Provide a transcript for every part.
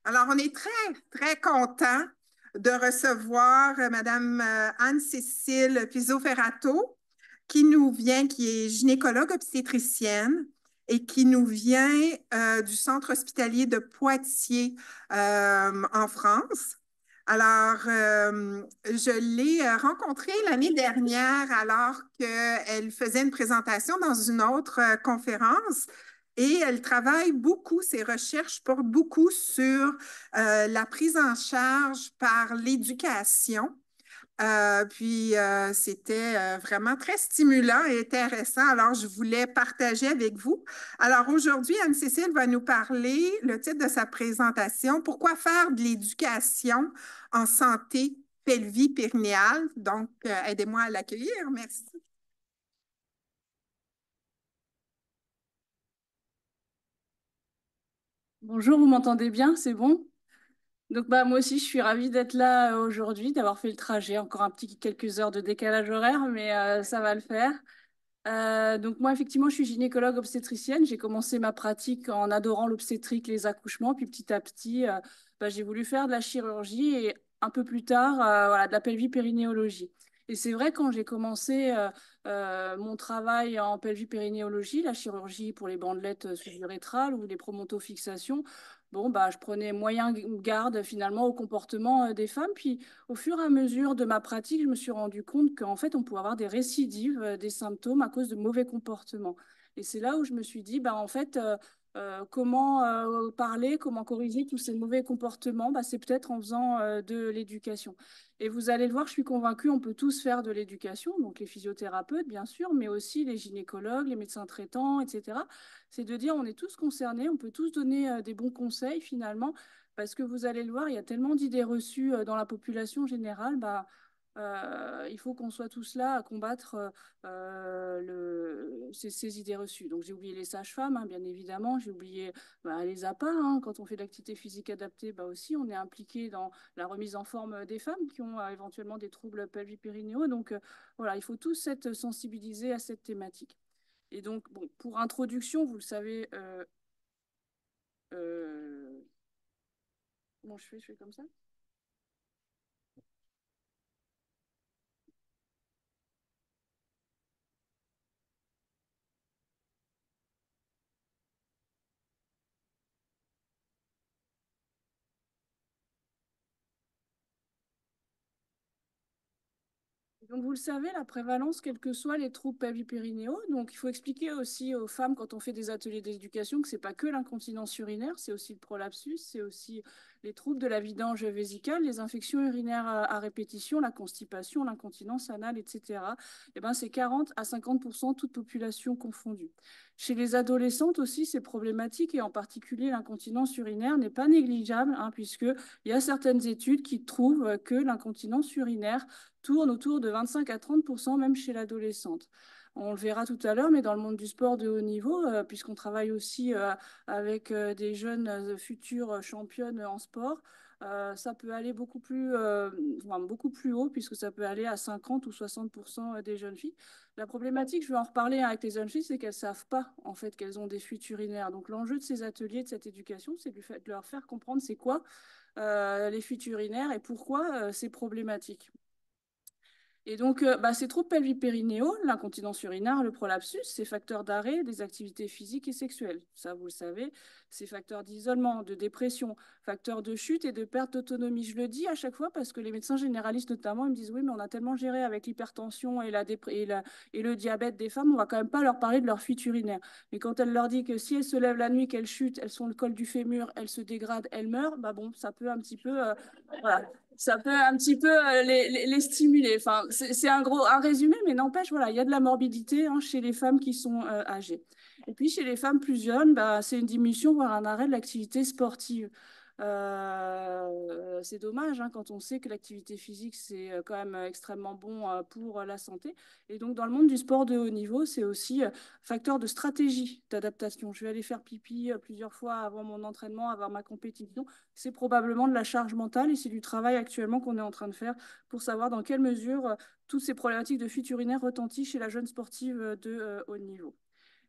Alors, on est très, très content de recevoir Madame Anne-Cécile Piso-Ferrato, qui est gynécologue obstétricienne et qui nous vient du centre hospitalier de Poitiers en France. Alors, je l'ai rencontrée l'année dernière alors qu'elle faisait une présentation dans une autre conférence. Et elle travaille beaucoup, ses recherches portent beaucoup sur la prise en charge par l'éducation. C'était vraiment très stimulant et intéressant. Alors, je voulais partager avec vous. Alors, aujourd'hui, Anne-Cécile va nous parler, le titre de sa présentation, Pourquoi faire de l'éducation en santé pelvie-périnéale. Donc, aidez-moi à l'accueillir. Merci. Bonjour, vous m'entendez bien? C'est bon? Donc moi aussi je suis ravie d'être là aujourd'hui, d'avoir fait le trajet. Encore un petit quelques heures de décalage horaire, mais ça va le faire. Donc moi effectivement je suis gynécologue obstétricienne. J'ai commencé ma pratique en adorant l'obstétrique, les accouchements, puis petit à petit j'ai voulu faire de la chirurgie et un peu plus tard voilà, de la pelvipérinéologie. Et c'est vrai quand j'ai commencé mon travail en pelvipérinéologie, la chirurgie pour les bandelettes sous-urétrales ou les promontofixations, bon je prenais moyen garde finalement au comportement des femmes. Puis au fur et à mesure de ma pratique, je me suis rendu compte qu'en fait, on pouvait avoir des récidives des symptômes à cause de mauvais comportements. Et c'est là où je me suis dit, en fait, comment parler, comment corriger tous ces mauvais comportements, c'est peut-être en faisant de l'éducation. Et vous allez le voir, je suis convaincue, on peut tous faire de l'éducation, donc les physiothérapeutes, bien sûr, mais aussi les gynécologues, les médecins traitants, etc. C'est de dire, on est tous concernés, on peut tous donner des bons conseils finalement parce que vous allez le voir, il y a tellement d'idées reçues dans la population générale. Il faut qu'on soit tous là à combattre ces idées reçues. Donc j'ai oublié les sages-femmes, hein, bien évidemment. J'ai oublié les APA. Hein. Quand on fait de l'activité physique adaptée, aussi on est impliqué dans la remise en forme des femmes qui ont éventuellement des troubles pelvipérinéaux. Donc voilà, il faut tous être sensibilisés à cette thématique. Et donc, bon, pour introduction, vous le savez, euh, comment je fais comme ça. Donc, vous le savez, la prévalence, quels que soient les troubles pelvipérinéaux. Donc, il faut expliquer aussi aux femmes, quand on fait des ateliers d'éducation, que ce n'est pas que l'incontinence urinaire, c'est aussi le prolapsus, c'est aussi les troubles de la vidange vésicale, les infections urinaires à répétition, la constipation, l'incontinence anale, etc. Et ben, c'est 40 à 50% toute population confondue. Chez les adolescentes aussi, c'est problématique et en particulier l'incontinence urinaire n'est pas négligeable, hein, puisqu'il y a certaines études qui trouvent que l'incontinence urinaire tourne autour de 25 à 30%, même chez l'adolescente. On le verra tout à l'heure, mais dans le monde du sport de haut niveau, puisqu'on travaille aussi avec des jeunes futures championnes en sport, ça peut aller beaucoup plus haut, puisque ça peut aller à 50 ou 60% des jeunes filles. La problématique, je vais en reparler avec les jeunes filles, c'est qu'elles ne savent pas en fait qu'elles ont des fuites urinaires. Donc l'enjeu de ces ateliers, de cette éducation, c'est de leur faire comprendre c'est quoi les fuites urinaires et pourquoi c'est problématique. Et donc, ces troubles pelvipérinéaux, l'incontinence urinaire, le prolapsus, c'est facteurs d'arrêt des activités physiques et sexuelles. Ça, vous le savez, c'est facteurs d'isolement, de dépression, facteurs de chute et de perte d'autonomie. Je le dis à chaque fois parce que les médecins généralistes, notamment, ils me disent oui, mais on a tellement géré avec l'hypertension et le diabète des femmes, on va quand même pas leur parler de leur fuite urinaire. Mais quand elle leur dit que si elles se lèvent la nuit, qu'elles chutent, elles sont le col du fémur, elles se dégradent, elles meurent, bon, ça peut un petit peu, voilà, ça peut un petit peu les stimuler. Enfin, c'est un résumé, mais n'empêche, voilà, il y a de la morbidité hein, chez les femmes qui sont âgées. Et puis chez les femmes plus jeunes, c'est une diminution, voire un arrêt de l'activité sportive. C'est dommage hein, quand on sait que l'activité physique, c'est quand même extrêmement bon pour la santé. Et donc, dans le monde du sport de haut niveau, c'est aussi facteur de stratégie d'adaptation. Je vais aller faire pipi plusieurs fois avant mon entraînement, avant ma compétition. C'est probablement de la charge mentale et c'est du travail actuellement qu'on est en train de faire pour savoir dans quelle mesure toutes ces problématiques de fuite urinaire retentissent chez la jeune sportive de haut niveau.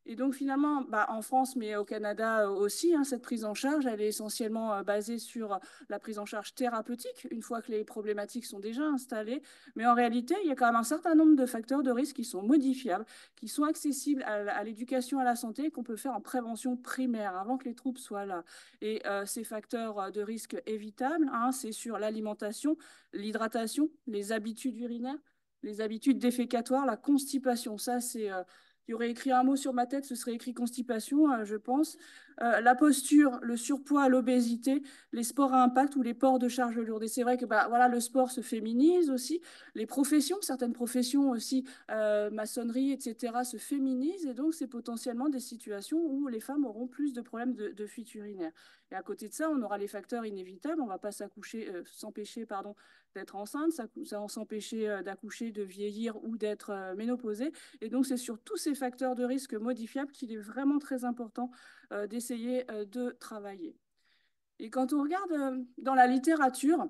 Et donc finalement, en France, mais au Canada aussi, hein, cette prise en charge, elle est essentiellement basée sur la prise en charge thérapeutique, une fois que les problématiques sont déjà installées. Mais en réalité, il y a quand même un certain nombre de facteurs de risque qui sont modifiables, qui sont accessibles à l'éducation à la santé, qu'on peut faire en prévention primaire, avant que les troubles soient là. Et ces facteurs de risque évitables, hein, c'est sur l'alimentation, l'hydratation, les habitudes urinaires, les habitudes défécatoires, la constipation. Ça, c'est il y aurait écrit un mot sur ma tête, ce serait écrit constipation, je pense. La posture, le surpoids, l'obésité, les sports à impact ou les ports de charge lourde. Et c'est vrai que voilà, le sport se féminise aussi. Les professions, certaines professions aussi, maçonnerie, etc., se féminisent. Et donc, c'est potentiellement des situations où les femmes auront plus de problèmes de fuite urinaire. Et à côté de ça, on aura les facteurs inévitables. On ne va pas s'empêcher d'être enceinte, ça s'empêcher d'accoucher, de vieillir ou d'être ménopausée. Et donc, c'est sur tous ces facteurs de risque modifiables qu'il est vraiment très important d'essayer de travailler. Et quand on regarde dans la littérature,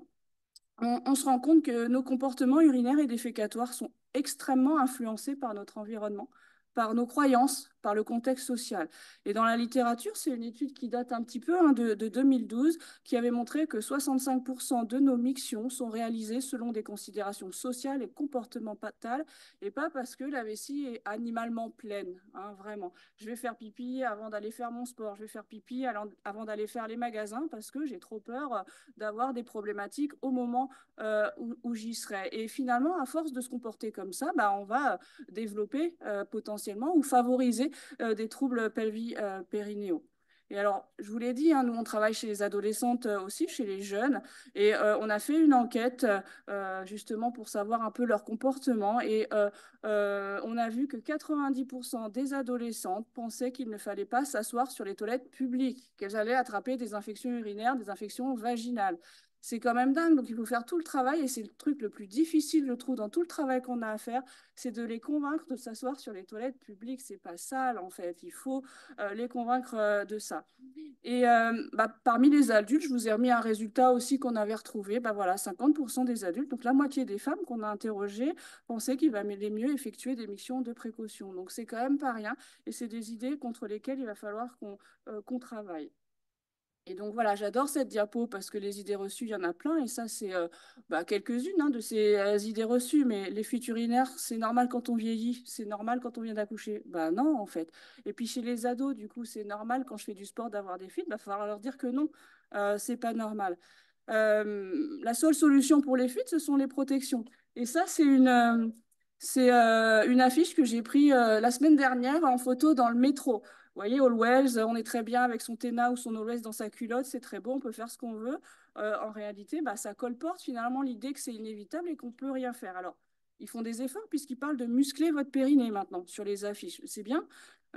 on se rend compte que nos comportements urinaires et défécatoires sont extrêmement influencés par notre environnement, par nos croyances, par le contexte social. Et dans la littérature, c'est une étude qui date un petit peu de 2012, qui avait montré que 65% de nos mictions sont réalisées selon des considérations sociales et comportementales, et pas parce que la vessie est animalement pleine, hein, vraiment. Je vais faire pipi avant d'aller faire mon sport, je vais faire pipi avant d'aller faire les magasins, parce que j'ai trop peur d'avoir des problématiques au moment où j'y serai. Et finalement, à force de se comporter comme ça, on va développer potentiellement ou favoriser des troubles pelvi-périnéaux. Et alors, je vous l'ai dit, hein, nous, on travaille chez les adolescentes aussi, chez les jeunes, et on a fait une enquête justement pour savoir un peu leur comportement, et on a vu que 90% des adolescentes pensaient qu'il ne fallait pas s'asseoir sur les toilettes publiques, qu'elles allaient attraper des infections urinaires, des infections vaginales. C'est quand même dingue, donc il faut faire tout le travail, et c'est le truc le plus difficile, je trouve, dans tout le travail qu'on a à faire, c'est de les convaincre de s'asseoir sur les toilettes publiques. C'est pas sale, en fait, il faut les convaincre de ça. Et parmi les adultes, je vous ai remis un résultat aussi qu'on avait retrouvé. Voilà, 50% des adultes, donc la moitié des femmes qu'on a interrogées, pensaient qu'il valait mieux effectuer des missions de précaution. Donc c'est quand même pas rien, et c'est des idées contre lesquelles il va falloir qu'on travaille. Et donc voilà, j'adore cette diapo parce que les idées reçues, il y en a plein. Et ça, c'est quelques-unes, hein, de ces idées reçues. Mais les fuites urinaires, c'est normal quand on vieillit, c'est normal quand on vient d'accoucher. Non, en fait. Et puis chez les ados, du coup, c'est normal quand je fais du sport d'avoir des fuites. Il va falloir leur dire que non, c'est pas normal. La seule solution pour les fuites, ce sont les protections. Et ça, c'est une affiche que j'ai prise la semaine dernière en photo dans le métro. Vous voyez, Always, on est très bien avec son Tena ou son Always dans sa culotte, c'est très beau, on peut faire ce qu'on veut. En réalité, ça colporte finalement l'idée que c'est inévitable et qu'on ne peut rien faire. Alors, ils font des efforts puisqu'ils parlent de muscler votre périnée maintenant sur les affiches. C'est bien,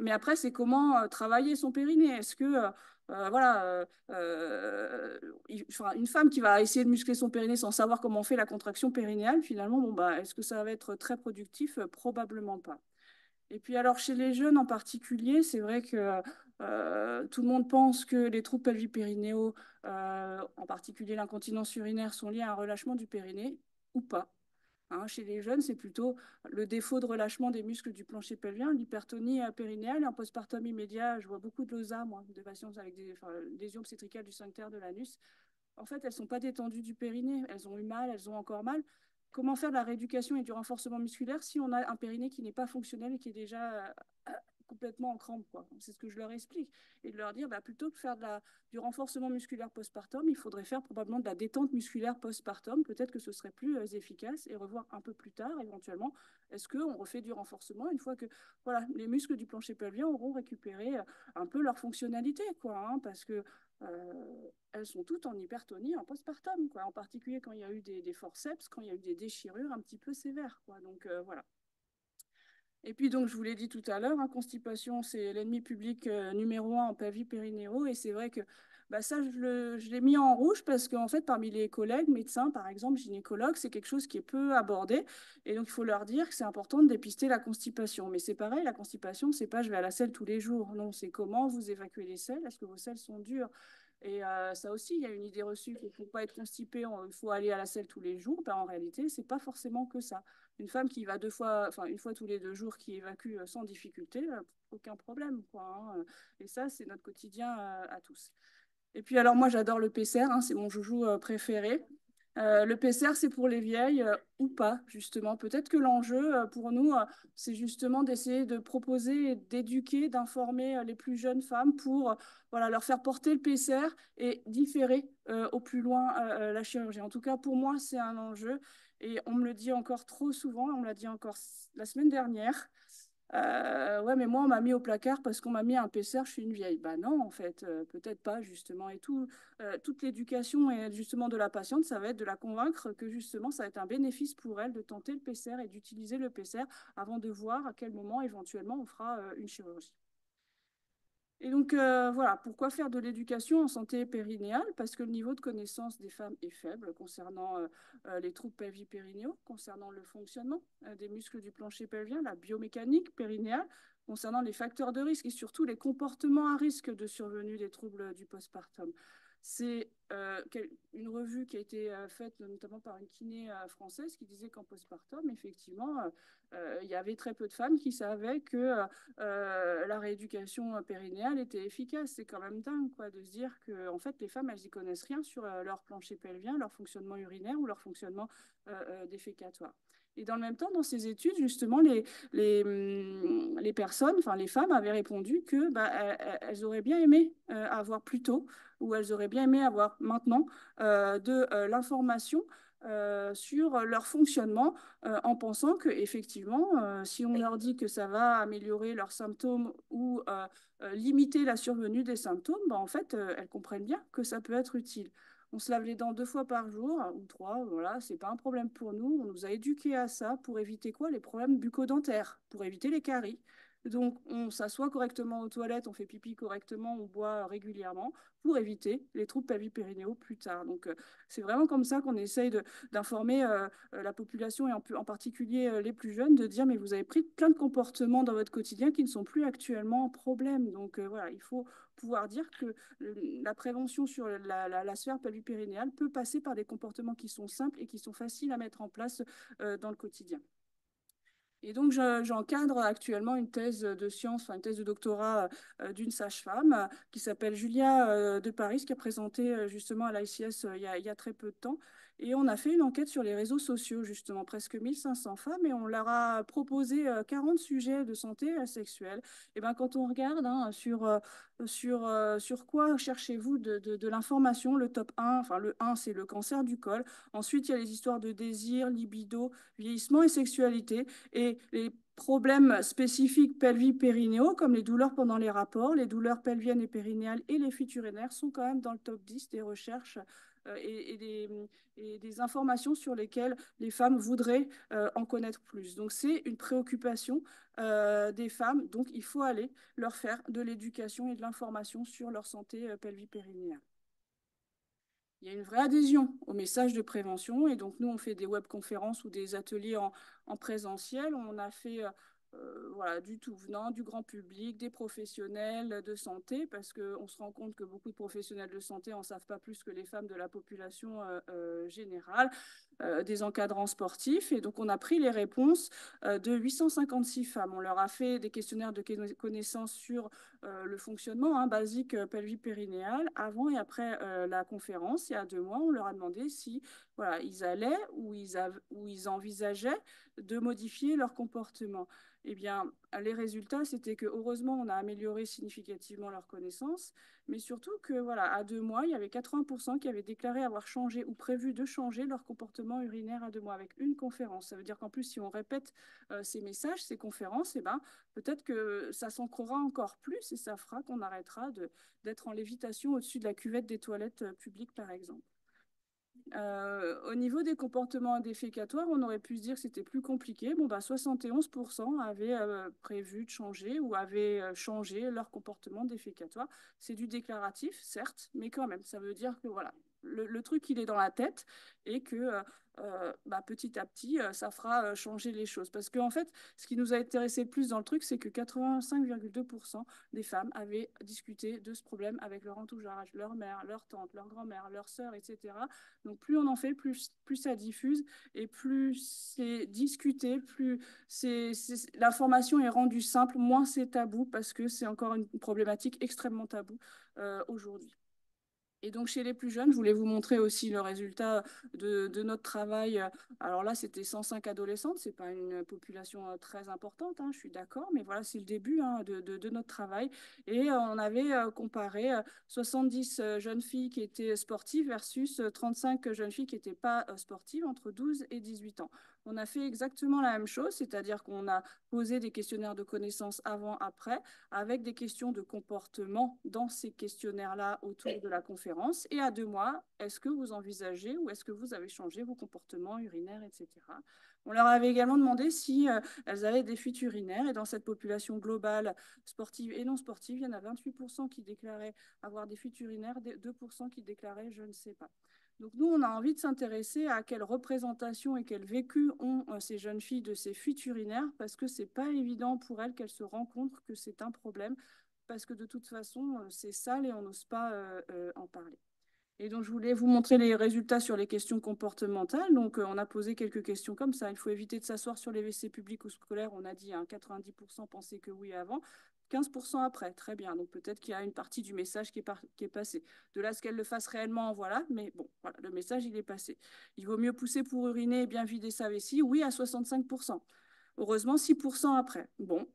mais après, c'est comment travailler son périnée. Est-ce que, une femme qui va essayer de muscler son périnée sans savoir comment on fait la contraction périnéale, finalement, est-ce que ça va être très productif? Probablement pas. Et puis alors chez les jeunes en particulier, c'est vrai que tout le monde pense que les troubles pelvipérinéaux, en particulier l'incontinence urinaire, sont liés à un relâchement du périnée ou pas. Hein, chez les jeunes, c'est plutôt le défaut de relâchement des muscles du plancher pelvien, l'hypertonie périnéale. Et en postpartum immédiat, je vois beaucoup de LOSA, moi, de patients avec des lésions obstétricales du sphincter de l'anus. En fait, elles ne sont pas détendues du périnée. Elles ont eu mal, elles ont encore mal. Comment faire de la rééducation et du renforcement musculaire si on a un périnée qui n'est pas fonctionnel et qui est déjà complètement en crampe, quoi. C'est ce que je leur explique. Et de leur dire, plutôt que de faire du renforcement musculaire postpartum, il faudrait faire probablement de la détente musculaire postpartum. Peut-être que ce serait plus efficace, et revoir un peu plus tard, éventuellement, est-ce qu'on refait du renforcement une fois que voilà, les muscles du plancher pelvien auront récupéré un peu leur fonctionnalité, quoi, hein, parce que elles sont toutes en hypertonie en postpartum, quoi, en particulier quand il y a eu des forceps, quand il y a eu des déchirures un petit peu sévères, quoi. Donc voilà. Et puis, donc, je vous l'ai dit tout à l'heure, hein, constipation, c'est l'ennemi public numéro 1 en pelvi-périnéaux. Et c'est vrai que ça, je l'ai mis en rouge parce qu'en fait, parmi les collègues, médecins, par exemple, gynécologues, c'est quelque chose qui est peu abordé. Et donc, il faut leur dire que c'est important de dépister la constipation. Mais c'est pareil, la constipation, c'est pas je vais à la selle tous les jours. Non, c'est comment vous évacuez les selles. Est-ce que vos selles sont dures? Et ça aussi, il y a une idée reçue qu'il ne faut pas être constipé, il faut aller à la selle tous les jours. En réalité, ce n'est pas forcément que ça. Une femme qui va une fois tous les 2 jours, qui évacue sans difficulté, aucun problème, quoi, hein. Et ça, c'est notre quotidien à tous. Et puis alors moi j'adore le PCR, hein, c'est mon joujou préféré. Le PCR c'est pour les vieilles ou pas justement. Peut-être que l'enjeu pour nous c'est justement d'essayer de proposer, d'éduquer, d'informer les plus jeunes femmes pour voilà, leur faire porter le PCR et différer au plus loin la chirurgie. En tout cas pour moi c'est un enjeu et on me le dit encore trop souvent, on me l'a dit encore la semaine dernière. Ouais, mais moi, on m'a mis au placard parce qu'on m'a mis un PCR, je suis une vieille. Bah non, en fait, peut-être pas, justement. Et toute l'éducation et justement de la patiente, ça va être de la convaincre que justement, ça va être un bénéfice pour elle de tenter le PCR et d'utiliser le PCR avant de voir à quel moment éventuellement on fera une chirurgie. Et donc, voilà, pourquoi faire de l'éducation en santé périnéale? Parce que le niveau de connaissance des femmes est faible concernant les troubles pelvipérinéaux, concernant le fonctionnement des muscles du plancher pelvien, la biomécanique périnéale, concernant les facteurs de risque et surtout les comportements à risque de survenue des troubles du postpartum. C'est une revue qui a été faite notamment par une kiné française qui disait qu'en postpartum, effectivement, il y avait très peu de femmes qui savaient que la rééducation périnéale était efficace. C'est quand même dingue quoi, de se dire que en fait, les femmes, elles n'y connaissent rien sur leur plancher pelvien, leur fonctionnement urinaire ou leur fonctionnement défécatoire. Et dans le même temps, dans ces études, justement, les personnes, enfin les femmes avaient répondu que bah, elles auraient bien aimé avoir plus tôt ou elles auraient bien aimé avoir maintenant de l'information sur leur fonctionnement en pensant qu'effectivement, si on leur dit que ça va améliorer leurs symptômes ou limiter la survenue des symptômes, bah, en fait, elles comprennent bien que ça peut être utile. On se lave les dents 2 fois par jour ou 3, voilà, c'est pas un problème pour nous. On nous a éduqués à ça pour éviter quoi? Les problèmes bucco-dentaires, pour éviter les caries. Donc, on s'assoit correctement aux toilettes, on fait pipi correctement, on boit régulièrement pour éviter les troubles pelvipérinéaux plus tard. Donc, c'est vraiment comme ça qu'on essaye d'informer la population et en particulier les plus jeunes de dire mais vous avez pris plein de comportements dans votre quotidien qui ne sont plus actuellement un problème. Donc, voilà, il faut pouvoir dire que la prévention sur la sphère pelvipérinéale peut passer par des comportements qui sont simples et qui sont faciles à mettre en place dans le quotidien. Et donc, j'encadre actuellement une thèse de sciences, enfin une thèse de doctorat d'une sage-femme qui s'appelle Julia de Paris, qui a présenté justement à l'ICS il y a très peu de temps. Et on a fait une enquête sur les réseaux sociaux, justement, presque 1500 femmes, et on leur a proposé 40 sujets de santé sexuelle. Et ben, quand on regarde hein, sur quoi cherchez-vous de l'information, le top 1, enfin le 1, c'est le cancer du col. Ensuite, il y a les histoires de désir, libido, vieillissement et sexualité. Et les problèmes spécifiques pelvipérinéaux, comme les douleurs pendant les rapports, les douleurs pelviennes et périnéales et les fuites urinaires, sont quand même dans le top 10 des recherches et des informations sur lesquelles les femmes voudraient en connaître plus. Donc, c'est une préoccupation des femmes. Donc, il faut aller leur faire de l'éducation et de l'information sur leur santé pelvipérinéale. Il y a une vraie adhésion au message de prévention. Et donc, nous, on fait des webconférences ou des ateliers en présentiel. On a fait voilà, du tout venant, du grand public, des professionnels de santé, parce qu'on se rend compte que beaucoup de professionnels de santé n'en savent pas plus que les femmes de la population générale, des encadrants sportifs. Et donc, on a pris les réponses de 856 femmes. On leur a fait des questionnaires de connaissances sur le fonctionnement hein, basique pelvipérinéal avant et après la conférence. Il y a 2 mois, on leur a demandé si voilà, ils allaient ou ils envisageaient de modifier leur comportement. Eh bien, les résultats, c'était que heureusement, on a amélioré significativement leurs connaissances, mais surtout que, voilà, à 2 mois, il y avait 80% qui avaient déclaré avoir changé ou prévu de changer leur comportement urinaire à 2 mois avec une conférence. Ça veut dire qu'en plus, si on répète ces messages, ces conférences, eh ben, peut-être que ça s'ancrera encore plus et ça fera qu'on arrêtera d'être en lévitation au-dessus de la cuvette des toilettes publiques, par exemple. Au niveau des comportements défécatoires, on aurait pu se dire que c'était plus compliqué. Bon, bah, 71% avaient prévu de changer ou avaient changé leur comportement défécatoire. C'est du déclaratif, certes, mais quand même, ça veut dire que voilà, le truc, il est dans la tête et que petit à petit, ça fera changer les choses. Parce qu'en fait, ce qui nous a intéressé le plus dans le truc, c'est que 85,2% des femmes avaient discuté de ce problème avec leur entourage, leur mère, leur tante, leur grand-mère, leur sœur, etc. Donc plus on en fait, plus ça diffuse et plus c'est discuté, plus l'information est rendue simple, moins c'est tabou parce que c'est encore une problématique extrêmement taboue aujourd'hui. Et donc, chez les plus jeunes, je voulais vous montrer aussi le résultat de notre travail. Alors là, c'était 105 adolescentes. Ce n'est pas une population très importante, hein, je suis d'accord, mais voilà, c'est le début hein, de notre travail. Et on avait comparé 70 jeunes filles qui étaient sportives versus 35 jeunes filles qui n'étaient pas sportives entre 12 et 18 ans. On a fait exactement la même chose, c'est-à-dire qu'on a posé des questionnaires de connaissances avant, après, avec des questions de comportement dans ces questionnaires-là autour de la conférence. Et à 2 mois, est-ce que vous envisagez ou est-ce que vous avez changé vos comportements urinaires, etc. On leur avait également demandé si elles avaient des fuites urinaires. Et dans cette population globale, sportive et non sportive, il y en a 28% qui déclaraient avoir des fuites urinaires, 2% qui déclaraient je ne sais pas. Donc nous, on a envie de s'intéresser à quelle représentation et quel vécu ont ces jeunes filles de ces fuites urinaires, parce que ce n'est pas évident pour elles qu'elles se rencontrent que c'est un problème, parce que de toute façon, c'est sale et on n'ose pas en parler. Et donc, je voulais vous montrer les résultats sur les questions comportementales. Donc, on a posé quelques questions comme ça. Il faut éviter de s'asseoir sur les WC publics ou scolaires. On a dit, hein, 90% pensaient que oui avant, 15% après. Très bien. Donc, peut-être qu'il y a une partie du message qui est passé. De là, ce qu'elle le fasse réellement, voilà. Mais bon, voilà, le message, il est passé. Il vaut mieux pousser pour uriner et bien vider sa vessie. Oui, à 65%. Heureusement, 6% après. Bon.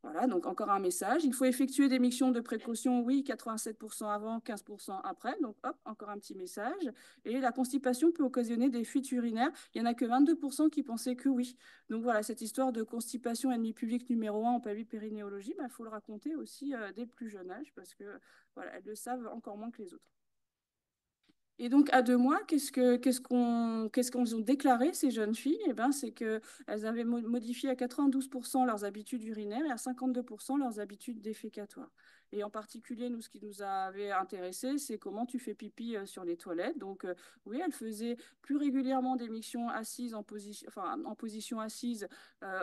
Voilà, donc encore un message. Il faut effectuer des missions de précaution, oui, 87% avant, 15% après. Donc hop, encore un petit message. Et la constipation peut occasionner des fuites urinaires. Il n'y en a que 22% qui pensaient que oui. Donc voilà, cette histoire de constipation, ennemi public numéro 1 en périnéologie, il faut le raconter aussi dès le plus jeune âge parce que voilà, elles le savent encore moins que les autres. Et donc, à 2 mois, qu'est-ce qu'on ont déclaré, ces jeunes filles? Eh ben, c'est qu'elles avaient modifié à 92% leurs habitudes urinaires et à 52% leurs habitudes défécatoires. Et en particulier, nous, ce qui nous avait intéressé, c'est comment tu fais pipi sur les toilettes. Donc, oui, elles faisaient plus régulièrement des mictions assises en position assise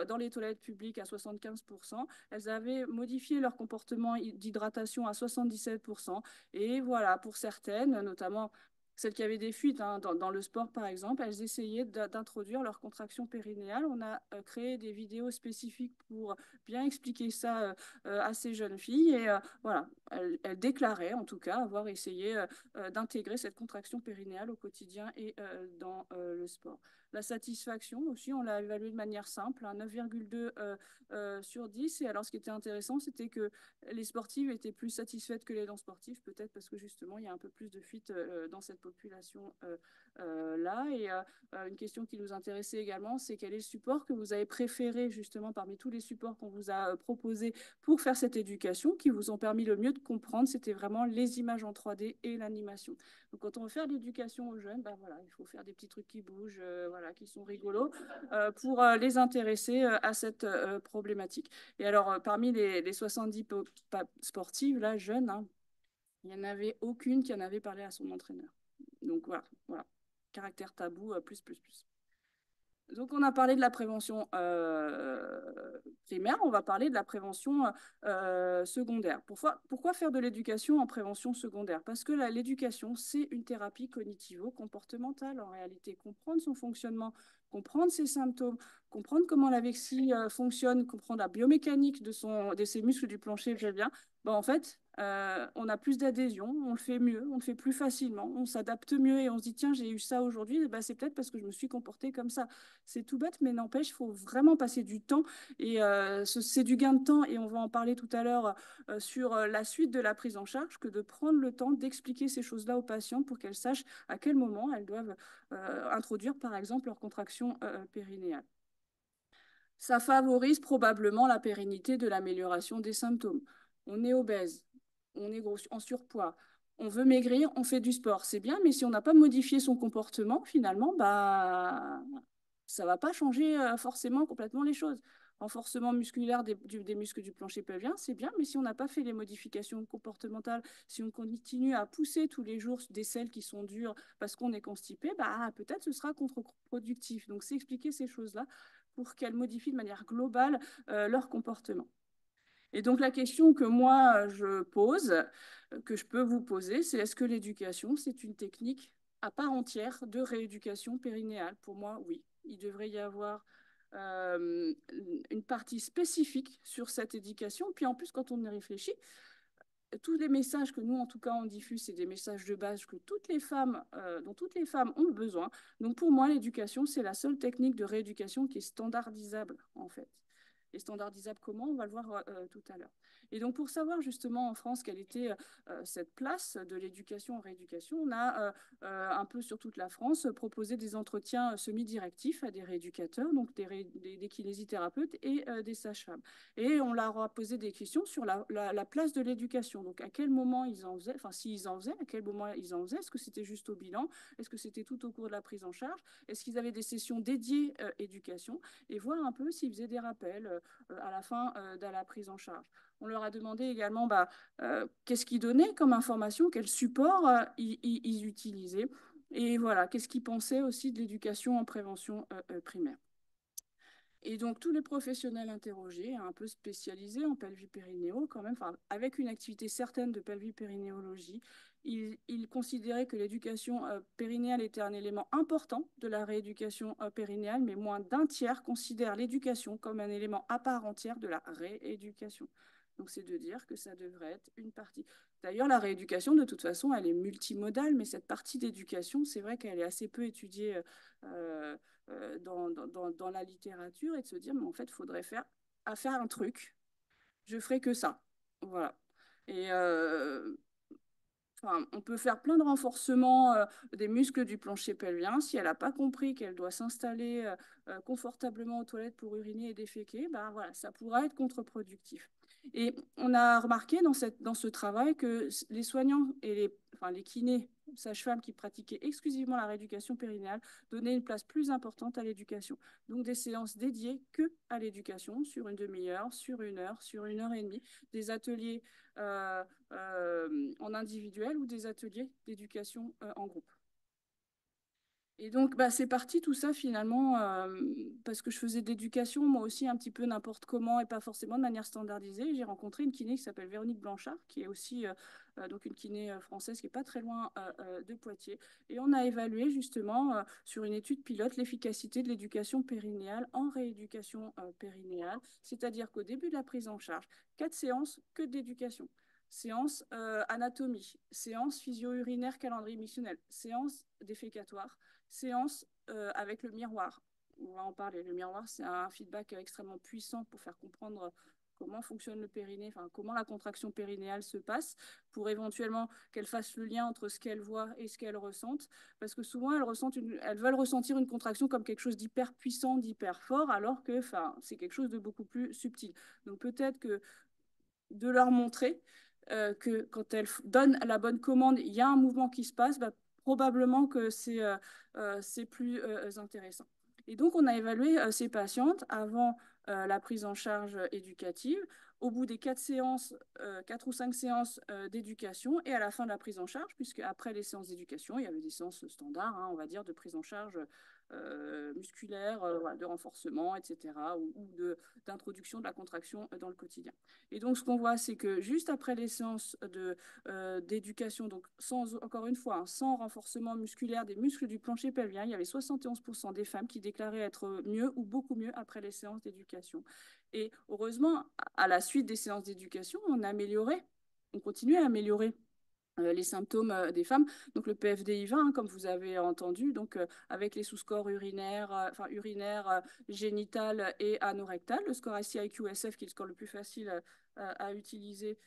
dans les toilettes publiques à 75%. Elles avaient modifié leur comportement d'hydratation à 77%. Et voilà, pour certaines, notamment celles qui avaient des fuites hein, dans le sport, par exemple, elles essayaient d'introduire leur contraction périnéale. On a créé des vidéos spécifiques pour bien expliquer ça à ces jeunes filles. Et voilà, elles déclaraient en tout cas avoir essayé d'intégrer cette contraction périnéale au quotidien et dans le sport. La satisfaction aussi, on l'a évaluée de manière simple, hein, 9,2 sur 10. Et alors, ce qui était intéressant, c'était que les sportives étaient plus satisfaites que les non-sportives, peut-être parce que justement, il y a un peu plus de fuites dans cette population-là. Et une question qui nous intéressait également, c'est quel est le support que vous avez préféré justement parmi tous les supports qu'on vous a proposés pour faire cette éducation, qui vous ont permis le mieux de comprendre, c'était vraiment les images en 3D et l'animation. Donc, quand on veut faire de l'éducation aux jeunes, voilà, il faut faire des petits trucs qui bougent, voilà, qui sont rigolos, pour les intéresser à cette problématique. Et alors, parmi les 70 sportives, là, jeunes, hein, il n'y en avait aucune qui en avait parlé à son entraîneur. Donc voilà. Caractère tabou, plus. Donc, on a parlé de la prévention primaire, on va parler de la prévention secondaire. Pourquoi faire de l'éducation en prévention secondaire? Parce que l'éducation, c'est une thérapie cognitivo-comportementale. En réalité, comprendre son fonctionnement, comprendre ses symptômes, comprendre comment la vessie fonctionne, comprendre la biomécanique de ses muscles du plancher pelvien, en fait, on a plus d'adhésion, on le fait mieux, on le fait plus facilement, on s'adapte mieux et on se dit tiens, j'ai eu ça aujourd'hui, c'est peut-être parce que je me suis comportée comme ça. C'est tout bête, mais n'empêche, il faut vraiment passer du temps et c'est du gain de temps et on va en parler tout à l'heure sur la suite de la prise en charge que de prendre le temps d'expliquer ces choses-là aux patients pour qu'elles sachent à quel moment elles doivent introduire par exemple leur contraction périnéale. Ça favorise probablement la pérennité de l'amélioration des symptômes. On est obèse, on est gros, en surpoids, on veut maigrir, on fait du sport, c'est bien, mais si on n'a pas modifié son comportement, finalement, ça ne va pas changer forcément complètement les choses. renforcement musculaire des muscles du plancher pelvien, c'est bien, mais si on n'a pas fait les modifications comportementales, si on continue à pousser tous les jours des selles qui sont dures parce qu'on est constipé, bah, peut-être ce sera contre-productif. Donc, c'est expliquer ces choses-là pour qu'elles modifient de manière globale leur comportement. Et donc, la question que moi, je pose, que je peux vous poser, c'est est-ce que l'éducation, c'est une technique à part entière de rééducation périnéale? Pour moi, oui. Il devrait y avoir une partie spécifique sur cette éducation. Puis en plus, quand on y réfléchit, tous les messages que nous, en tout cas, on diffuse, c'est des messages de base que toutes les femmes, dont toutes les femmes ont besoin. Donc pour moi, l'éducation, c'est la seule technique de rééducation qui est standardisable, en fait. Et standardisable comment? On va le voir tout à l'heure. Et donc pour savoir justement en France quelle était cette place de l'éducation en rééducation, on a un peu sur toute la France proposé des entretiens semi-directifs à des rééducateurs, donc des kinésithérapeutes et des sages-femmes. Et on leur a posé des questions sur la place de l'éducation. Donc, à quel moment ils en faisaient, enfin, s'ils en faisaient, à quel moment ils en faisaient, est-ce que c'était juste au bilan, est-ce que c'était tout au cours de la prise en charge, est-ce qu'ils avaient des sessions dédiées éducation, et voir un peu s'ils faisaient des rappels à la fin de la prise en charge. On leur a demandé également qu'est-ce qu'ils donnaient comme information, quel support ils utilisaient, et voilà, qu'est-ce qu'ils pensaient aussi de l'éducation en prévention primaire. Et donc, tous les professionnels interrogés, un peu spécialisés en pelvipérinéo, quand même, avec une activité certaine de pelvipérinéologie, ils considéraient que l'éducation périnéale était un élément important de la rééducation périnéale, mais moins d'un tiers considèrent l'éducation comme un élément à part entière de la rééducation. Donc, c'est de dire que ça devrait être une partie. D'ailleurs, la rééducation, de toute façon, elle est multimodale, mais cette partie d'éducation, c'est vrai qu'elle est assez peu étudiée dans la littérature et de se dire, mais en fait, il faudrait faire un truc. Je ferai que ça. Voilà. Et enfin, on peut faire plein de renforcements des muscles du plancher pelvien. Si elle n'a pas compris qu'elle doit s'installer confortablement aux toilettes pour uriner et déféquer, ben voilà, ça pourra être contre-productif. Et on a remarqué dans ce travail que les soignants et les kinés, sages-femmes qui pratiquaient exclusivement la rééducation périnéale donnaient une place plus importante à l'éducation. Donc des séances dédiées que à l'éducation sur une demi-heure, sur une heure et demie, des ateliers en individuel ou des ateliers d'éducation en groupe. Et donc, c'est parti tout ça finalement parce que je faisais de l'éducation, moi aussi un petit peu n'importe comment et pas forcément de manière standardisée. J'ai rencontré une kiné qui s'appelle Véronique Blanchard, qui est aussi donc une kiné française qui est pas très loin de Poitiers. Et on a évalué justement sur une étude pilote l'efficacité de l'éducation périnéale en rééducation périnéale, c'est-à-dire qu'au début de la prise en charge, 4 séances que d'éducation. Séance anatomie, séance physio-urinaire calendrier missionnel, séance défécatoire, séance avec le miroir. On va en parler. Le miroir, c'est un feedback extrêmement puissant pour faire comprendre comment fonctionne le périnée, enfin comment la contraction périnéale se passe, pour éventuellement qu'elle fasse le lien entre ce qu'elle voit et ce qu'elle ressente, parce que souvent elles veulent ressentir une contraction comme quelque chose d'hyper puissant, d'hyper fort, alors que c'est quelque chose de beaucoup plus subtil. Donc peut-être que de leur montrer que quand elles donnent la bonne commande, il y a un mouvement qui se passe, probablement que c'est plus intéressant. Et donc, on a évalué ces patientes avant la prise en charge éducative, au bout des 4 ou 5 séances d'éducation et à la fin de la prise en charge, puisque après les séances d'éducation, il y avait des séances standards, on va dire, de prise en charge musculaire, de renforcement, etc., ou d'introduction de la contraction dans le quotidien. Et donc, ce qu'on voit, c'est que juste après les séances d'éducation, donc encore une fois, sans renforcement musculaire des muscles du plancher pelvien, il y avait 71% des femmes qui déclaraient être mieux ou beaucoup mieux après les séances d'éducation. Et heureusement, à la suite des séances d'éducation, on continue à améliorer les symptômes des femmes. Donc le PFDI-20, comme vous avez entendu, donc avec les sous-scores urinaires, génital et anorectal, le score ICIQ-SF qui est le score le plus facile à utiliser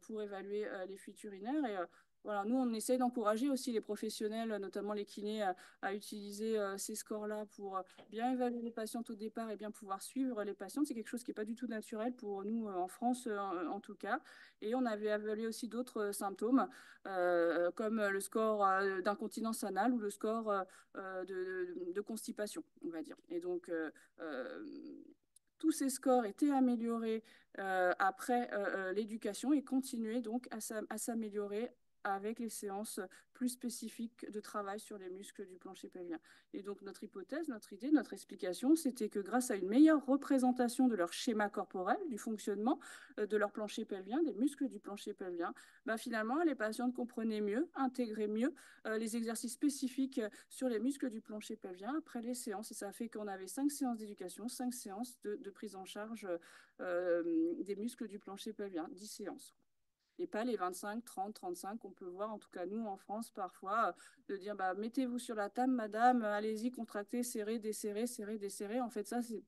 pour évaluer les fuites urinaires. Et voilà, nous, on essaie d'encourager aussi les professionnels, notamment les kinés, à utiliser ces scores-là pour bien évaluer les patientes au départ et bien pouvoir suivre les patientes. C'est quelque chose qui n'est pas du tout naturel pour nous en France, en tout cas. Et on avait évalué aussi d'autres symptômes, comme le score d'incontinence anale ou le score de constipation, on va dire. Et donc, tous ces scores étaient améliorés après l'éducation et continuaient donc à s'améliorer avec les séances plus spécifiques de travail sur les muscles du plancher pelvien. Et donc notre hypothèse, notre idée, notre explication, c'était que grâce à une meilleure représentation de leur schéma corporel, du fonctionnement de leur plancher pelvien, des muscles du plancher pelvien, bah, finalement les patientes comprenaient mieux, intégraient mieux les exercices spécifiques sur les muscles du plancher pelvien après les séances. Et ça a fait qu'on avait 5 séances d'éducation, 5 séances de prise en charge des muscles du plancher pelvien, 10 séances. Et pas les 25, 30, 35 qu'on peut voir, en tout cas nous en France parfois, de dire bah, mettez-vous sur la table, madame, allez-y, contractez, serrez, desserrez, serrez, desserrez. En fait, ça, c'est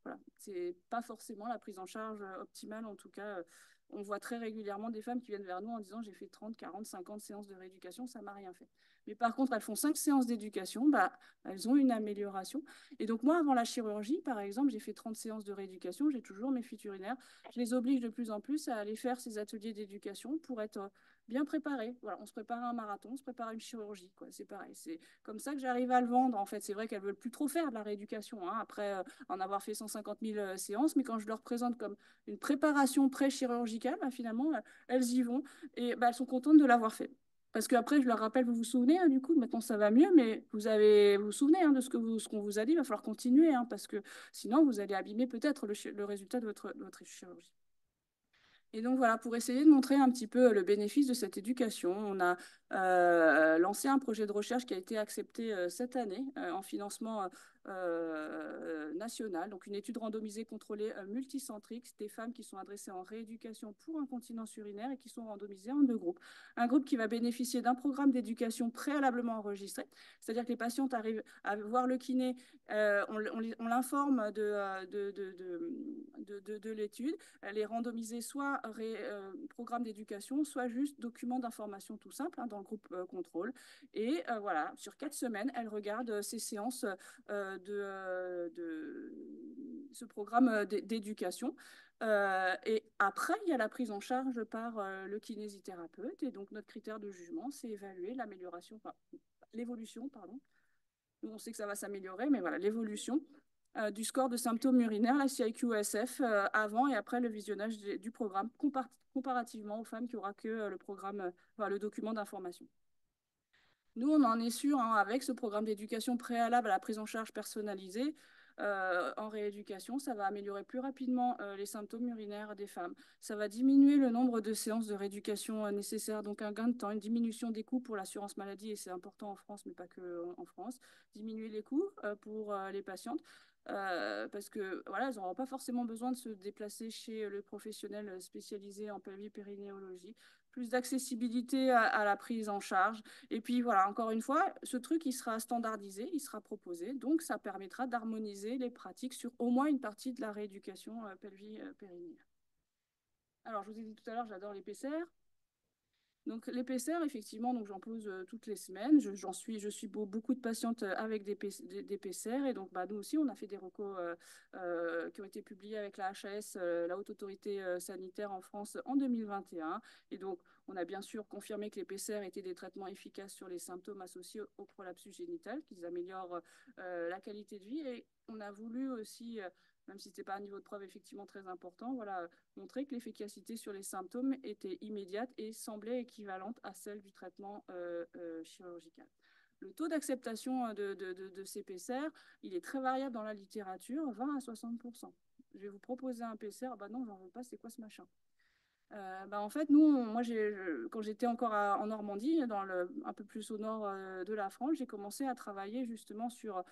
voilà, pas forcément la prise en charge optimale. En tout cas, on voit très régulièrement des femmes qui viennent vers nous en disant j'ai fait 30, 40, 50 séances de rééducation, ça m'a rien fait. Mais par contre, elles font 5 séances d'éducation, bah, elles ont une amélioration. Et donc moi, avant la chirurgie, par exemple, j'ai fait 30 séances de rééducation, j'ai toujours mes fuites urinaires. Je les oblige de plus en plus à aller faire ces ateliers d'éducation pour être bien préparés. Voilà, on se prépare à un marathon, on se prépare à une chirurgie. C'est pareil. C'est comme ça que j'arrive à le vendre. En fait, c'est vrai qu'elles ne veulent plus trop faire de la rééducation après en avoir fait 150 000 séances. Mais quand je leur présente comme une préparation pré-chirurgicale, bah, finalement, elles y vont et bah, elles sont contentes de l'avoir fait. Parce qu'après, je leur rappelle, vous vous souvenez, du coup, maintenant ça va mieux, mais vous vous souvenez de ce qu'on vous a dit, il va falloir continuer, parce que sinon, vous allez abîmer peut-être le résultat de votre chirurgie. Et donc voilà, pour essayer de montrer un petit peu le bénéfice de cette éducation, on a lancé un projet de recherche qui a été accepté cette année en financement national, donc une étude randomisée contrôlée multicentrique des femmes qui sont adressées en rééducation pour incontinence urinaire et qui sont randomisées en 2 groupes. Un groupe qui va bénéficier d'un programme d'éducation préalablement enregistré, c'est-à-dire que les patientes arrivent à voir le kiné, on l'informe de l'étude, elle est randomisée soit programme d'éducation, soit juste document d'information tout simple dans le groupe contrôle. Et voilà, sur 4 semaines, elle regarde ces séances de ce programme d'éducation. Et après, il y a la prise en charge par le kinésithérapeute. Et donc, notre critère de jugement, c'est évaluer l'amélioration, enfin, l'évolution, pardon. Nous, on sait que ça va s'améliorer, mais voilà, l'évolution du score de symptômes urinaires, la CIQ-SF, avant et après le visionnage du programme, comparativement aux femmes qui n'aura que le programme, le document d'information. Nous, on en est sûr, avec ce programme d'éducation préalable à la prise en charge personnalisée, en rééducation, ça va améliorer plus rapidement les symptômes urinaires des femmes. Ça va diminuer le nombre de séances de rééducation nécessaires, donc un gain de temps, une diminution des coûts pour l'assurance maladie, et c'est important en France, mais pas que en France. Diminuer les coûts pour les patientes. Parce que voilà, elles n'auront pas forcément besoin de se déplacer chez le professionnel spécialisé en pelvipérinéologie. Plus d'accessibilité à la prise en charge. Et puis voilà, encore une fois, ce truc, il sera standardisé, il sera proposé. Donc, ça permettra d'harmoniser les pratiques sur au moins une partie de la rééducation pelvie-périnéale. Alors, je vous ai dit tout à l'heure, j'adore l'épaisseur. Donc l'épaisseur, effectivement, donc j'en pose toutes les semaines. Je suis beaucoup de patientes avec des PCR et donc bah, nous aussi, on a fait des recos qui ont été publiés avec la HAS, la Haute Autorité Sanitaire en France en 2021. Et donc, on a bien sûr confirmé que les PCR étaient des traitements efficaces sur les symptômes associés au prolapsus génital, qu'ils améliorent la qualité de vie. Et on a voulu aussi même si ce n'était pas un niveau de preuve effectivement très important, voilà, montrer que l'efficacité sur les symptômes était immédiate et semblait équivalente à celle du traitement chirurgical. Le taux d'acceptation de ces PCR, il est très variable dans la littérature, 20 à 60%. Je vais vous proposer un PCR, bah non, j'en veux pas, c'est quoi ce machin? En fait, moi, quand j'étais encore en Normandie, un peu plus au nord de la France, j'ai commencé à travailler justement sur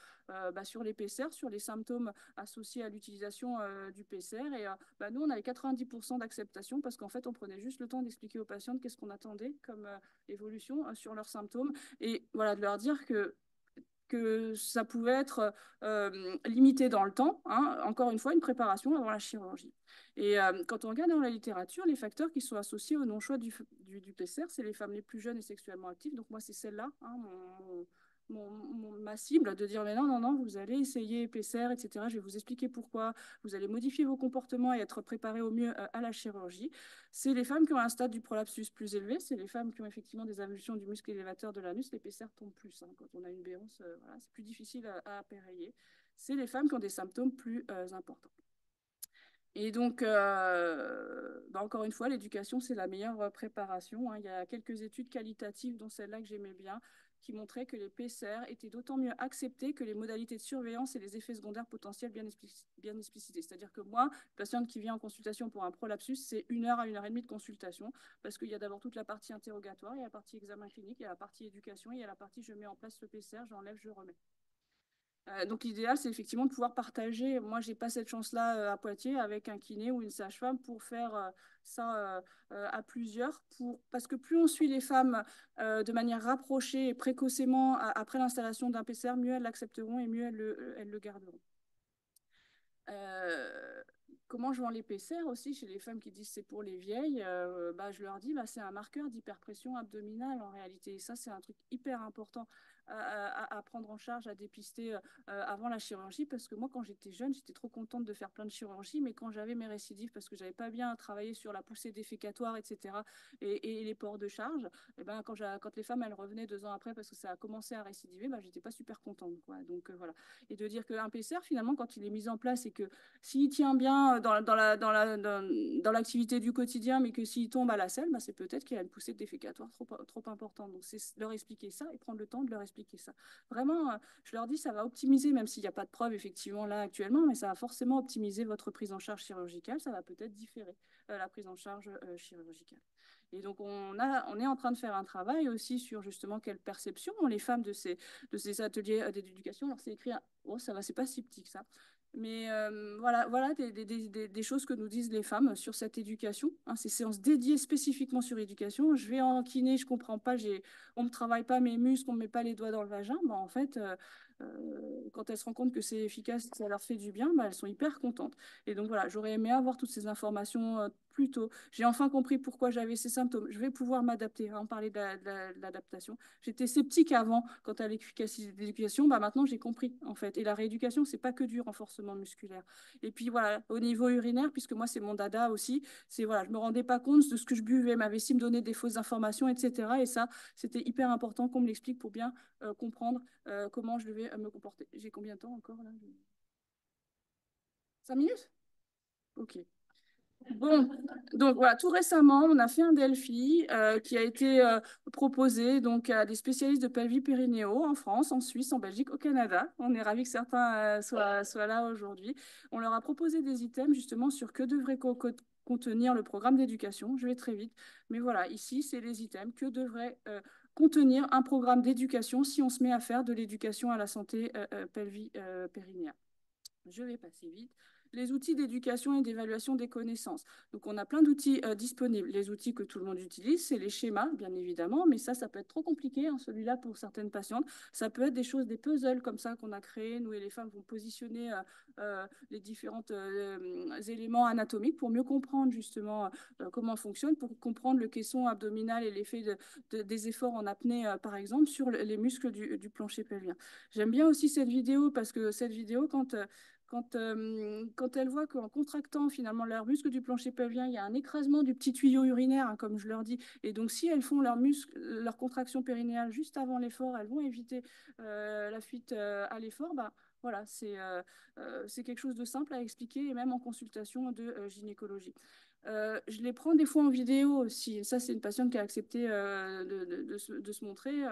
les PCR, sur les symptômes associés à l'utilisation du PCR. Et nous, on avait 90% d'acceptation parce qu'en fait, on prenait juste le temps d'expliquer aux patientes qu'est-ce qu'on attendait comme évolution sur leurs symptômes et voilà, de leur dire que ça pouvait être limité dans le temps, encore une fois, une préparation avant la chirurgie. Et quand on regarde dans la littérature, les facteurs qui sont associés au non-choix du PCR, c'est les femmes les plus jeunes et sexuellement actives. Donc moi, c'est celle-là, ma cible, de dire mais non, non, non, vous allez essayer PCR, etc. Je vais vous expliquer pourquoi. Vous allez modifier vos comportements et être préparés au mieux à la chirurgie. C'est les femmes qui ont un stade du prolapsus plus élevé. C'est les femmes qui ont effectivement des avulsions du muscle élévateur de l'anus. Les PCR tombent plus. Quand on a une béance, voilà, c'est plus difficile à appareiller. C'est les femmes qui ont des symptômes plus importants. Et donc, encore une fois, l'éducation, c'est la meilleure préparation, hein. Il y a quelques études qualitatives, dont celle-là que j'aimais bien, qui montraient que les PCR étaient d'autant mieux acceptés que les modalités de surveillance et les effets secondaires potentiels bien explicités. C'est-à-dire que moi, une patiente qui vient en consultation pour un prolapsus, c'est 1 heure à 1 heure et demie de consultation, parce qu'il y a d'abord toute la partie interrogatoire, il y a la partie examen clinique, il y a la partie éducation, il y a la partie je mets en place le PCR, j'enlève, je remets. Donc l'idéal, c'est effectivement de pouvoir partager. Moi, j'ai pas cette chance-là à Poitiers avec un kiné ou une sage-femme pour faire ça à plusieurs. Parce que plus on suit les femmes de manière rapprochée et précocement après l'installation d'un PCR, mieux elles l'accepteront et mieux elles le garderont. Comment je vends les PCR aussi chez les femmes qui disent c'est pour les vieilles, je leur dis c'est un marqueur d'hyperpression abdominale en réalité. Et ça, c'est un truc hyper important à prendre en charge, à dépister avant la chirurgie. Parce que moi, quand j'étais jeune, j'étais trop contente de faire plein de chirurgies. Mais quand j'avais mes récidives, parce que j'avais pas bien travaillé sur la poussée défécatoire, etc., et les ports de charge, et quand les femmes elles revenaient 2 ans après parce que ça a commencé à récidiver, j'étais pas super contente, quoi. Donc voilà. Et de dire qu'un PCR, finalement, quand il est mis en place et que s'il tient bien dans l'activité du quotidien, mais que s'il tombe à la selle, c'est peut-être qu'il a une poussée défécatoire trop importante. Donc, c'est leur expliquer ça et prendre le temps de leur expliquer ça. Vraiment, je leur dis, ça va optimiser, même s'il n'y a pas de preuve, effectivement, là, actuellement, mais ça va forcément optimiser votre prise en charge chirurgicale. Ça va peut-être différer la prise en charge chirurgicale. Et donc, on est en train de faire un travail aussi sur justement quelle perception ont les femmes de ces ateliers d'éducation. Alors, c'est écrit, oh, ça va, c'est pas si petit que ça. Mais voilà des choses que nous disent les femmes sur cette éducation, hein, ces séances dédiées spécifiquement sur l'éducation. Je vais en kiné, je ne comprends pas, on ne me travaille pas mes muscles, on ne me met pas les doigts dans le vagin. En fait, quand elles se rendent compte que c'est efficace, que ça leur fait du bien, elles sont hyper contentes. Et donc voilà, j'aurais aimé avoir toutes ces informations plus tôt. J'ai enfin compris pourquoi j'avais ces symptômes. Je vais pouvoir m'adapter. On parlait de l'adaptation. J'étais sceptique avant quant à l'efficacité de l'éducation. Maintenant, j'ai compris, en fait. Et la rééducation, c'est pas que du renforcement musculaire. Et puis voilà, au niveau urinaire, puisque moi, c'est mon dada aussi, c'est voilà, je me rendais pas compte de ce que je buvais. Ma vessie me donnait des fausses informations, etc. Et ça, c'était hyper important qu'on me l'explique pour bien comprendre comment je devais me comporter. J'ai combien de temps encore là? 5 minutes? Ok. Bon, donc voilà, tout récemment, on a fait un Delphi qui a été proposé donc, à des spécialistes de pelvis périnéaux en France, en Suisse, en Belgique, au Canada. On est ravis que certains soient là aujourd'hui. On leur a proposé des items justement sur que devrait contenir le programme d'éducation. Je vais très vite, mais voilà, ici, c'est les items que devrait contenir un programme d'éducation si on se met à faire de l'éducation à la santé pelvis périnéale. Je vais passer vite. Les outils d'éducation et d'évaluation des connaissances. Donc, on a plein d'outils disponibles. Les outils que tout le monde utilise, c'est les schémas, bien évidemment, mais ça peut être trop compliqué, hein, celui-là, pour certaines patientes. Ça peut être des choses, des puzzles comme ça qu'on a créés. Nous et les femmes vont positionner les différents éléments anatomiques pour mieux comprendre justement comment fonctionne, pour comprendre le caisson abdominal et l'effet des efforts en apnée, par exemple, sur les muscles du plancher pelvien. J'aime bien aussi cette vidéo parce que cette vidéo, quand elles voient qu'en contractant finalement leurs muscles du plancher pelvien, il y a un écrasement du petit tuyau urinaire, hein, comme je leur dis. Et donc, si elles font leur contraction périnéale juste avant l'effort, elles vont éviter la fuite à l'effort. Voilà, c'est quelque chose de simple à expliquer, et même en consultation de gynécologie. Je les prends des fois en vidéo aussi. Ça, c'est une patiente qui a accepté de se montrer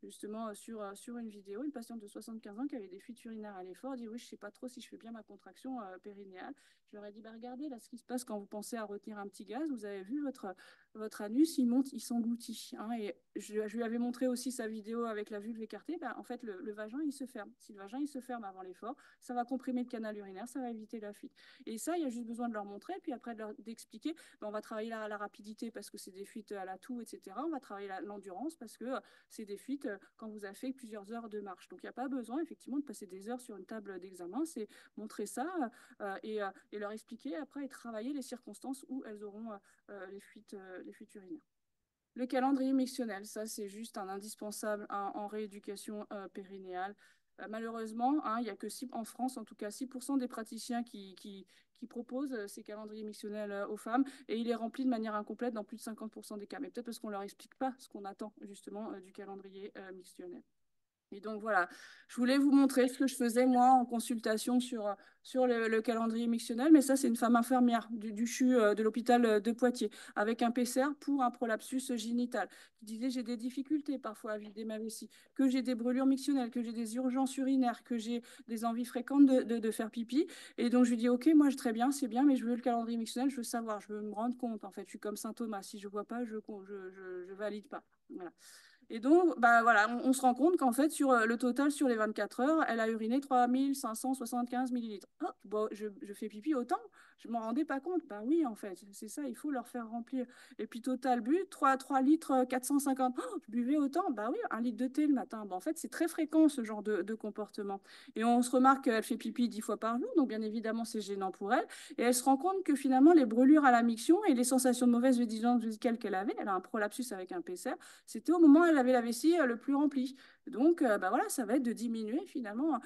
justement sur une vidéo. Une patiente de 75 ans qui avait des fuites urinaires à l'effort dit: oui, je ne sais pas trop si je fais bien ma contraction périnéale. Je leur ai dit: regardez là ce qui se passe quand vous pensez à retenir un petit gaz. Vous avez vu votre anus, il monte, il s'engloutit, hein. Et je lui avais montré aussi sa vidéo avec la vulve écartée. En fait, le vagin, il se ferme. Si le vagin, il se ferme avant l'effort, ça va comprimer le canal urinaire, ça va éviter la fuite. Et ça, il y a juste besoin de leur montrer, puis après d'expliquer. On va travailler la rapidité parce que c'est des fuites à la toux, etc. On va travailler l'endurance parce que c'est des fuites quand vous avez fait plusieurs heures de marche. Donc, il n'y a pas besoin, effectivement, de passer des heures sur une table d'examen. C'est montrer ça et leur expliquer après et travailler les circonstances où elles auront les fuites urinaires. Le calendrier mictionnel, ça c'est juste un indispensable en rééducation périnéale. Malheureusement, hein, il n'y a que en France, en tout cas 6% des praticiens qui proposent ces calendriers mictionnels aux femmes, et il est rempli de manière incomplète dans plus de 50% des cas. Mais peut-être parce qu'on ne leur explique pas ce qu'on attend justement du calendrier mictionnel. Et donc voilà, je voulais vous montrer ce que je faisais moi en consultation sur le calendrier mictionnel, mais ça c'est une femme infirmière du CHU de l'hôpital de Poitiers avec un PCR pour un prolapsus génital. Qui disait j'ai des difficultés parfois à vider ma vessie, que j'ai des brûlures mictionnelles, que j'ai des urgences urinaires, que j'ai des envies fréquentes de faire pipi. Et donc je lui dis ok, moi très bien, c'est bien, mais je veux le calendrier mictionnel, je veux savoir, je veux me rendre compte en fait, je suis comme saint Thomas, si je vois pas, je valide pas. Voilà. Et donc, bah, voilà, on se rend compte qu'en fait, sur le total, sur les 24 heures, elle a uriné 3575 millilitres. Oh, bon, je fais pipi autant, je ne m'en rendais pas compte. Bah oui, en fait, c'est ça, il faut leur faire remplir. Et puis, total but, 3 litres 450. Oh, je buvais autant. Bah oui, 1 litre de thé le matin. Bah, en fait, c'est très fréquent ce genre de comportement. Et on se remarque qu'elle fait pipi 10 fois par jour, donc bien évidemment, c'est gênant pour elle. Et elle se rend compte que finalement, les brûlures à la miction et les sensations de mauvaise vigilance vésicale qu'elle avait, elle a un prolapsus avec un PCR, c'était au moment où elle avait la vessie le plus remplie. Donc, bah voilà, ça va être de diminuer finalement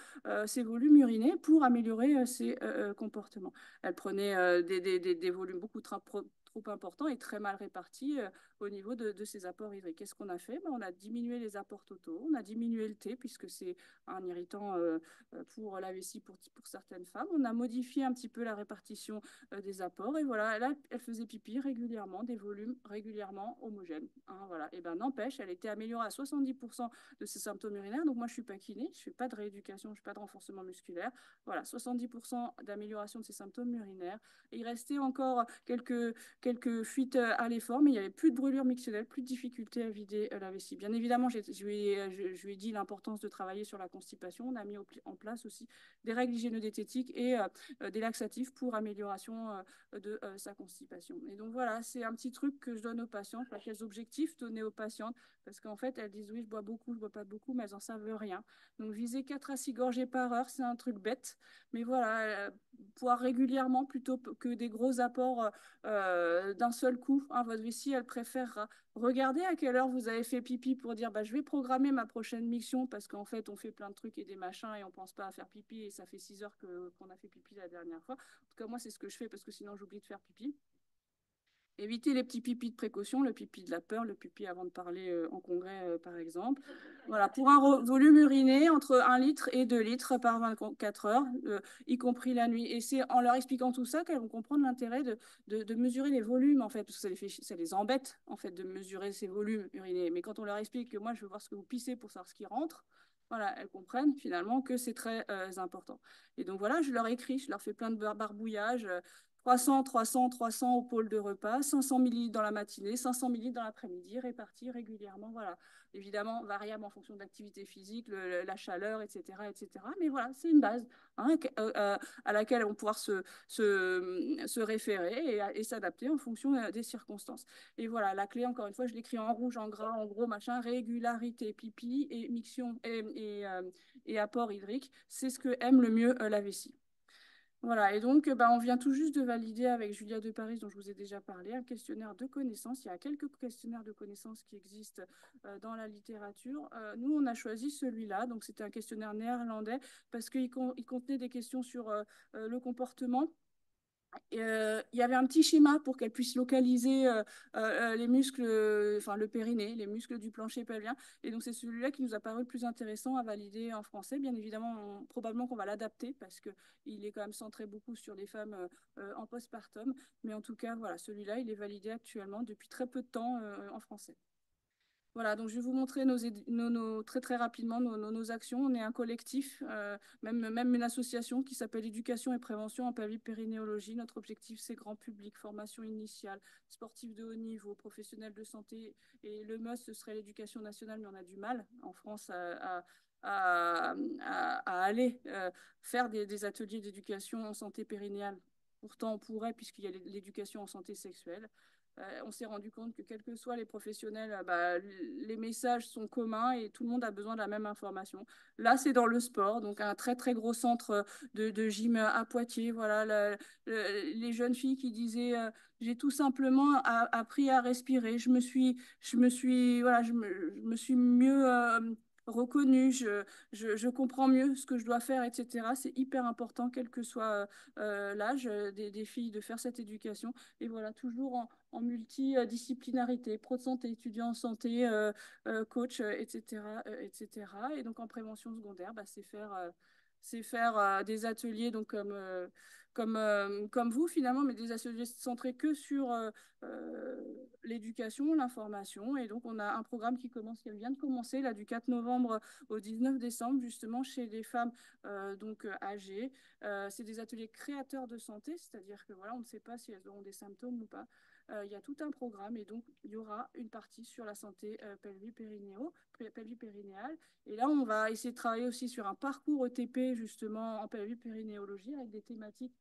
ses volumes urinés pour améliorer ses comportements. Elle prenait des volumes beaucoup trop importants et très mal répartis au niveau de ses apports hydriques. Qu'est-ce qu'on a fait? Ben, on a diminué les apports totaux, on a diminué le thé puisque c'est un irritant pour la vessie pour certaines femmes. On a modifié un petit peu la répartition des apports et voilà, elle faisait pipi régulièrement, des volumes régulièrement homogènes. Hein, voilà. Et ben n'empêche, elle était améliorée à 70% de ses symptômes urinaires. Donc moi, je suis pas kiné, je fais pas de rééducation, je fais pas de renforcement musculaire. Voilà, 70% d'amélioration de ses symptômes urinaires. Et il restait encore quelques fuites à l'effort, mais il n'y avait plus de brûlure mictionnelle, plus de difficulté à vider la vessie. Bien évidemment, je lui ai dit l'importance de travailler sur la constipation. On a mis en place aussi des règles hygiéno-diététiques et des laxatifs pour amélioration de sa constipation. Et donc voilà, c'est un petit truc que je donne aux patientes, quels objectifs donner aux patientes, parce qu'en fait, elles disent oui, je bois beaucoup, je bois pas beaucoup, mais elles n'en savent rien. Donc viser 4 à 6 gorgées par heure, c'est un truc bête, mais voilà, boire régulièrement plutôt que des gros apports d'un seul coup. Hein, votre vessie, elle préfère regarder à quelle heure vous avez fait pipi pour dire bah, je vais programmer ma prochaine mission parce qu'en fait, on fait plein de trucs et des machins et on pense pas à faire pipi et ça fait 6 heures qu'on a fait pipi la dernière fois. En tout cas, moi, c'est ce que je fais parce que sinon, j'oublie de faire pipi. Éviter les petits pipis de précaution, le pipi de la peur, le pipi avant de parler en congrès, par exemple. Voilà, pour un volume uriné entre 1 litre et 2 litres par 24 heures, y compris la nuit. Et c'est en leur expliquant tout ça qu'elles vont comprendre l'intérêt de mesurer les volumes, en fait, parce que ça les embête, en fait, de mesurer ces volumes urinés. Mais quand on leur explique que moi, je veux voir ce que vous pissez pour savoir ce qui rentre, voilà, elles comprennent finalement que c'est très important. Et donc voilà, je leur écris, je leur fais plein de barbouillages. 300, 300, 300 au pôle de repas, 500 millilitres dans la matinée, 500 millilitres dans l'après-midi, répartis régulièrement. Voilà. Évidemment, variable en fonction de l'activité physique, la chaleur, etc., etc. Mais voilà, c'est une base hein, à laquelle on va pouvoir se référer et s'adapter en fonction des circonstances. Et voilà, la clé, encore une fois, je l'écris en rouge, en gras, en gros, machin, régularité, pipi et miction et apport hydrique. C'est ce que aime le mieux la vessie. Voilà, et donc bah, on vient tout juste de valider avec Julia de Paris, dont je vous ai déjà parlé, un questionnaire de connaissances. Il y a quelques questionnaires de connaissances qui existent dans la littérature. Nous, on a choisi celui-là, donc c'était un questionnaire néerlandais, parce qu'il contenait des questions sur le comportement. Il y avait un petit schéma pour qu'elle puisse localiser les muscles, enfin le périnée, les muscles du plancher pelvien. Et donc c'est celui-là qui nous a paru le plus intéressant à valider en français. Bien évidemment, probablement qu'on va l'adapter parce qu'il est quand même centré beaucoup sur les femmes en postpartum. Mais en tout cas, voilà, celui-là, il est validé actuellement depuis très peu de temps en français. Voilà, donc je vais vous montrer très très rapidement nos actions. On est un collectif, même une association qui s'appelle Éducation et prévention en périnéologie. Notre objectif, c'est grand public, formation initiale, sportif de haut niveau, professionnel de santé. Et le must, ce serait l'éducation nationale, mais on a du mal en France à aller faire des ateliers d'éducation en santé périnéale. Pourtant, on pourrait, puisqu'il y a l'éducation en santé sexuelle. On s'est rendu compte que quels que soient les professionnels, bah, les messages sont communs et tout le monde a besoin de la même information. Là, c'est dans le sport, donc un très très gros centre de gym à Poitiers. Voilà, les jeunes filles qui disaient j'ai tout simplement appris à respirer. Voilà, je me suis mieux reconnue, je comprends mieux ce que je dois faire, etc. C'est hyper important, quel que soit l'âge des filles, de faire cette éducation. Et voilà, toujours en multidisciplinarité, pro de santé, étudiant en santé, coach, etc., etc. Et donc en prévention secondaire, bah, c'est faire des ateliers donc comme vous finalement, mais des ateliers centrés que sur l'éducation, l'information. Et donc on a un programme qui vient de commencer là du 4 novembre au 19 décembre justement chez les femmes âgées. C'est des ateliers créateurs de santé, c'est-à-dire que voilà, on ne sait pas si elles auront des symptômes ou pas. Il y a tout un programme et donc il y aura une partie sur la santé pelvipérinéale. Et là, on va essayer de travailler aussi sur un parcours ETP justement en pelvipérinéologie avec des thématiques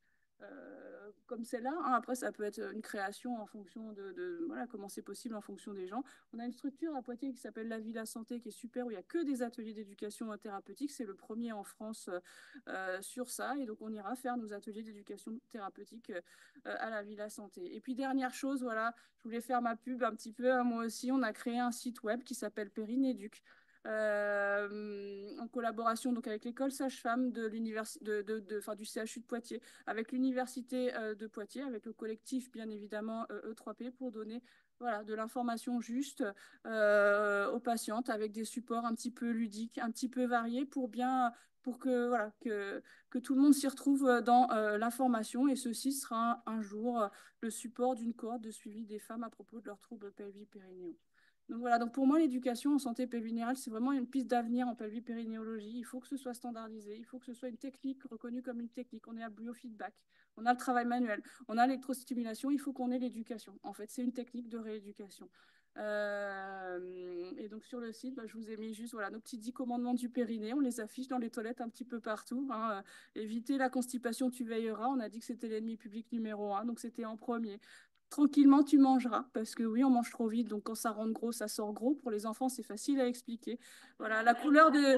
comme celle-là. Hein. Après, ça peut être une création en fonction voilà, comment c'est possible en fonction des gens. On a une structure à Poitiers qui s'appelle La Villa Santé, qui est super, où il n'y a que des ateliers d'éducation thérapeutique. C'est le premier en France sur ça. Et donc, on ira faire nos ateliers d'éducation thérapeutique à la Villa Santé. Et puis, dernière chose, voilà, je voulais faire ma pub un petit peu. Hein, moi aussi, on a créé un site web qui s'appelle Périnéduc. En collaboration donc avec l'école sage-femme de du CHU de Poitiers, avec l'université de Poitiers, avec le collectif bien évidemment E3P pour donner voilà, de l'information juste aux patientes avec des supports un petit peu ludiques, un petit peu variés pour que, voilà, que tout le monde s'y retrouve dans l'information. Et ceci sera un jour le support d'une cohorte de suivi des femmes à propos de leurs troubles pelvipérinéaux. Donc voilà, donc pour moi, l'éducation en santé pelvinérale, c'est vraiment une piste d'avenir en pelvipérinéologie. Il faut que ce soit standardisé, il faut que ce soit une technique reconnue comme une technique. On est à biofeedback, on a le travail manuel, on a l'électrostimulation, il faut qu'on ait l'éducation. En fait, c'est une technique de rééducation. Et donc sur le site, bah, je vous ai mis juste voilà, nos petits 10 commandements du périnée. On les affiche dans les toilettes un petit peu partout. Hein. Éviter la constipation, tu veilleras. On a dit que c'était l'ennemi public numéro 1, donc c'était en premier. Tranquillement, tu mangeras, parce que oui, on mange trop vite, donc quand ça rentre gros, ça sort gros. Pour les enfants, c'est facile à expliquer. Voilà, la couleur de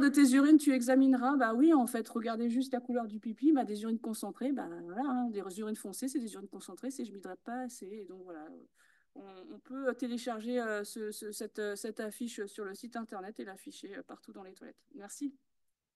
tes urines, tu examineras. Bah oui, en fait, regardez juste la couleur du pipi. Bah, des urines concentrées, bah voilà, hein, des urines foncées, c'est des urines concentrées, c'est je m'hydrate pas assez. Et donc voilà, on peut télécharger cette affiche sur le site internet et l'afficher partout dans les toilettes. Merci.